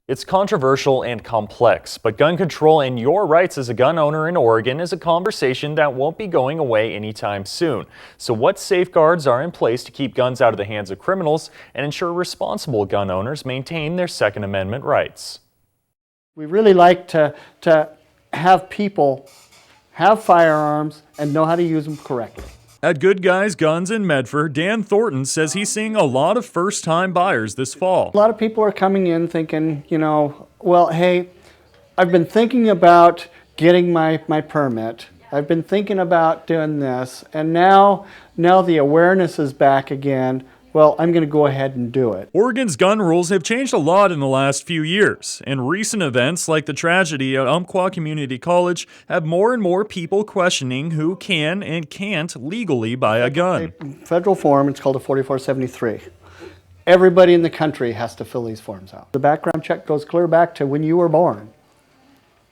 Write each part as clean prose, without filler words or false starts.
It's controversial and complex, but gun control and your rights as a gun owner in Oregon is a conversation that won't be going away anytime soon. So what safeguards are in place to keep guns out of the hands of criminals and ensure responsible gun owners maintain their Second Amendment rights? We really like to have people have firearms and know how to use them correctly. At Good Guys Guns in Medford, Dan Thornton says he's seeing a lot of first-time buyers this fall. A lot of people are coming in thinking, well, hey, I've been thinking about getting my permit. I've been thinking about doing this, and now the awareness is back again. Well, I'm going to go ahead and do it. Oregon's gun rules have changed a lot in the last few years, and recent events like the tragedy at Umpqua Community College have more and more people questioning who can and can't legally buy a gun. Federal form, it's called a 4473. Everybody in the country has to fill these forms out. The background check goes clear back to when you were born.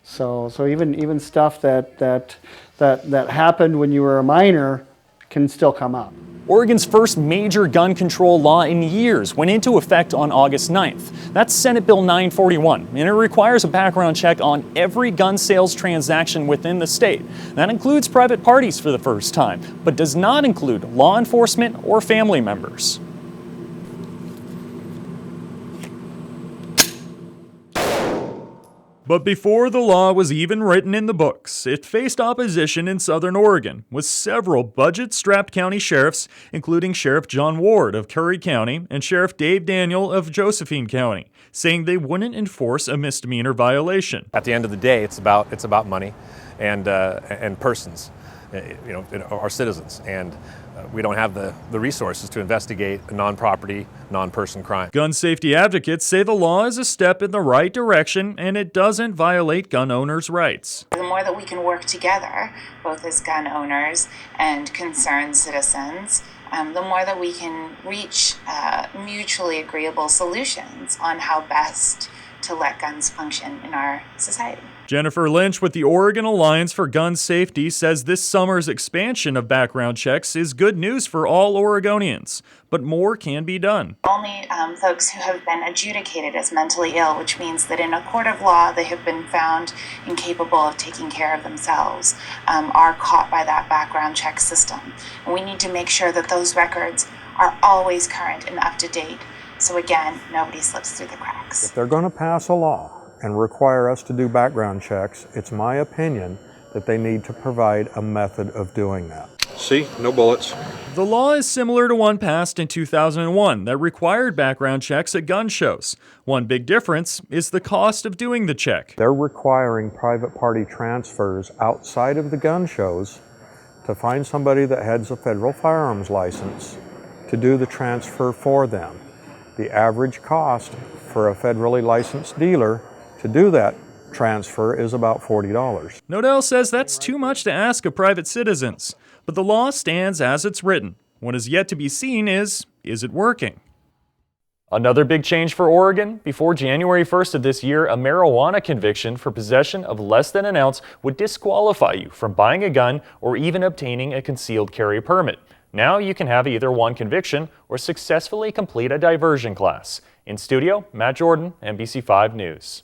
So even stuff that happened when you were a minor can still come up. Oregon's first major gun control law in years went into effect on August 9th. That's Senate Bill 941, and it requires a background check on every gun sales transaction within the state. That includes private parties for the first time, but does not include law enforcement or family members. But before the law was even written in the books, it faced opposition in Southern Oregon, with several budget-strapped county sheriffs, including Sheriff John Ward of Curry County and Sheriff Dave Daniel of Josephine County, saying they wouldn't enforce a misdemeanor violation. At the end of the day, it's about money and persons, our citizens, and we don't have the resources to investigate a non-property, non-person crime. Gun safety advocates say the law is a step in the right direction and it doesn't violate gun owners' rights. The more that we can work together, both as gun owners and concerned citizens, the more that we can reach mutually agreeable solutions on how best to let guns function in our society. Jennifer Lynch with the Oregon Alliance for Gun Safety says this summer's expansion of background checks is good news for all Oregonians, but more can be done. Only folks who have been adjudicated as mentally ill, which means that in a court of law they have been found incapable of taking care of themselves, are caught by that background check system. And we need to make sure that those records are always current and up to date. So again, nobody slips through the cracks. If they're going to pass a law and require us to do background checks, it's my opinion that they need to provide a method of doing that. See, no bullets. The law is similar to one passed in 2001 that required background checks at gun shows. One big difference is the cost of doing the check. They're requiring private party transfers outside of the gun shows to find somebody that has a federal firearms license to do the transfer for them. The average cost for a federally licensed dealer to do that transfer is about $40. Nodell says that's too much to ask of private citizens, but the law stands as it's written. What is yet to be seen is it working? Another big change for Oregon. Before January 1st of this year, a marijuana conviction for possession of less than an ounce would disqualify you from buying a gun or even obtaining a concealed carry permit. Now you can have either one conviction or successfully complete a diversion class. In studio, Matt Jordan, NBC5 News.